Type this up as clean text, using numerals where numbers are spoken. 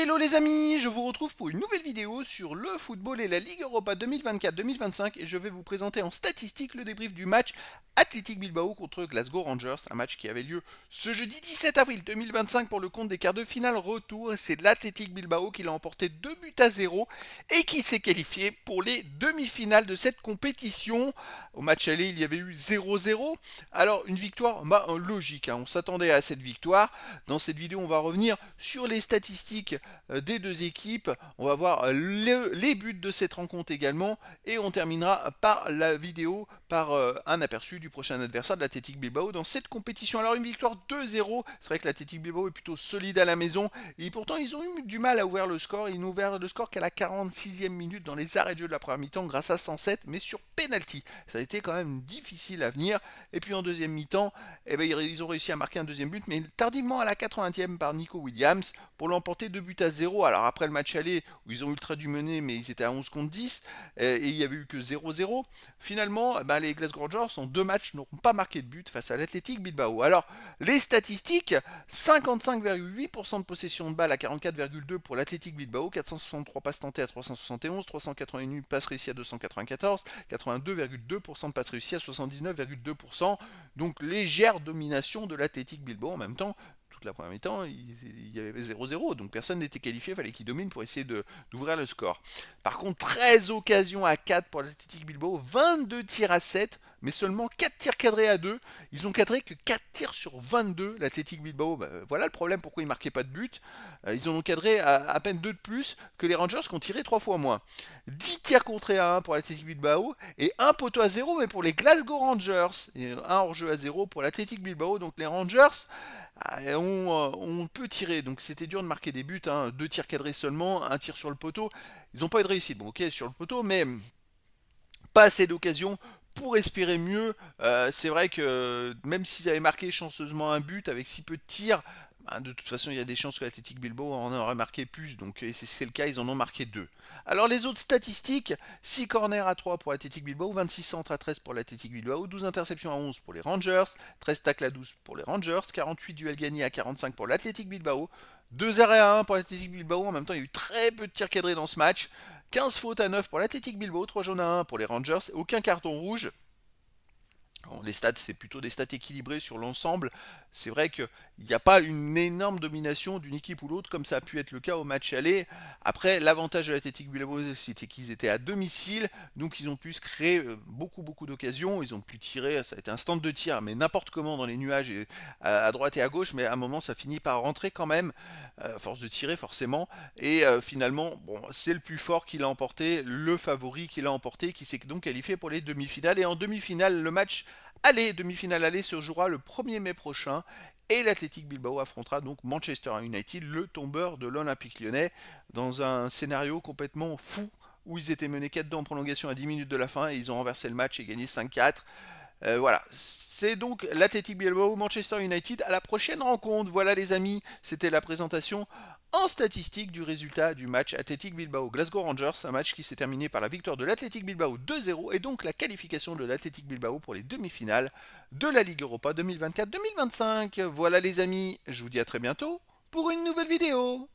Hello les amis, je vous retrouve pour une nouvelle vidéo sur le football et la Ligue Europa 2024-2025 et je vais vous présenter en statistique le débrief du match Athletic Bilbao contre Glasgow Rangers, un match qui avait lieu ce jeudi 17 avril 2025 pour le compte des quarts de finale retour et c'est l'Athletic Bilbao qui l'a emporté 2 buts à 0 et qui s'est qualifié pour les demi-finales de cette compétition. Au match aller, il y avait eu 0-0. Alors une victoire logique, on s'attendait à cette victoire. Dans cette vidéo, on va revenir sur les statistiques des deux équipes. On va voir les buts de cette rencontre également. Et on terminera par la vidéo, par un aperçu du prochain adversaire de l'Athletic Bilbao dans cette compétition. Alors une victoire 2-0. C'est vrai que l'Athletic Bilbao est plutôt solide à la maison. Et pourtant, ils ont eu du mal à ouvrir le score. Ils n'ont ouvert le score qu'à la 46e minute dans les arrêts de jeu de la première mi-temps grâce à 107, mais sur penalty. Ça a été quand même difficile à venir. Et puis en deuxième mi-temps, ils ont réussi à marquer un deuxième but, mais tardivement à la 80e par Nico Williams pour l'emporter 2 buts à 0. Alors après le match aller où ils ont ultra dû mener, mais ils étaient à 11 contre 10 et il n'y avait eu que 0-0. Finalement, les Glasgow Rangers en 2 matchs n'auront pas marqué de but face à l'Athletic Bilbao. Alors les statistiques, 55,8% de possession de balle à 44,2 pour l'Athletic Bilbao, 463 passes tentées à 371, 381 passes réussies à 294, 82,2% de passes réussies à 79,2%. Donc légère domination de l'Athletic Bilbao. En même temps, toute la première mi-temps, il y avait 0-0, donc personne n'était qualifié, il fallait qu'il domine pour essayer d'ouvrir le score. Par contre, 13 occasions à 4 pour l'Athletic Bilbao, 22 tirs à 7, mais seulement 4 tirs cadrés à 2. Ils ont cadré que 4 tirs sur 22, l'Athletic Bilbao. Voilà le problème pourquoi ils ne marquaient pas de but. Ils en ont cadré à peine 2 de plus que les Rangers qui ont tiré 3 fois moins. 10 tirs contrés à 1 pour l'Athletic Bilbao et un poteau à 0 mais pour les Glasgow Rangers et un hors-jeu à 0 pour l'Athletic Bilbao. Donc les Rangers on peut tirer, donc c'était dur de marquer des buts, 2 tirs cadrés seulement, un tir sur le poteau. Ils n'ont pas eu de réussite, bon ok sur le poteau, mais pas assez d'occasions pour espérer mieux. C'est vrai que même s'ils avaient marqué chanceusement un but avec si peu de tirs, de toute façon, il y a des chances que l'Athletic Bilbao en aurait marqué plus, donc si c'est le cas, ils en ont marqué 2. Alors les autres statistiques, 6 corners à 3 pour l'Athletic Bilbao, 26 centres à 13 pour l'Athletic Bilbao, 12 interceptions à 11 pour les Rangers, 13 tacles à 12 pour les Rangers, 48 duels gagnés à 45 pour l'Athletic Bilbao, 2 arrêts à 1 pour l'Athletic Bilbao, en même temps il y a eu très peu de tirs cadrés dans ce match, 15 fautes à 9 pour l'Athletic Bilbao, 3 jaunes à 1 pour les Rangers, aucun carton rouge. Bon, les stats, c'est plutôt des stats équilibrées sur l'ensemble. C'est vrai qu'il n'y a pas une énorme domination d'une équipe ou l'autre, comme ça a pu être le cas au match aller. Après, l'avantage de l'Athletic Bilbao, c'était qu'ils étaient à domicile, donc ils ont pu se créer beaucoup d'occasions. Ils ont pu tirer, ça a été un stand de tir, mais n'importe comment dans les nuages, et à droite et à gauche, mais à un moment, ça finit par rentrer quand même, à force de tirer forcément. Et finalement, bon, c'est le plus fort qui l'a emporté, le favori qui l'a emporté, qui s'est donc qualifié pour les demi-finales. Et en demi-finale, le match aller, demi-finale aller, se jouera le 1er mai prochain et l'Athletic Bilbao affrontera donc Manchester United, le tombeur de l'Olympique Lyonnais, dans un scénario complètement fou où ils étaient menés 4-2 en prolongation à 10 minutes de la fin et ils ont renversé le match et gagné 5-4. Voilà, c'est donc l'Athletic Bilbao Manchester United à la prochaine rencontre. Voilà les amis, c'était la présentation en statistique du résultat du match Athletic Bilbao Glasgow Rangers, un match qui s'est terminé par la victoire de l'Athletic Bilbao 2-0 et donc la qualification de l'Athletic Bilbao pour les demi-finales de la Ligue Europa 2024-2025. Voilà les amis, je vous dis à très bientôt pour une nouvelle vidéo.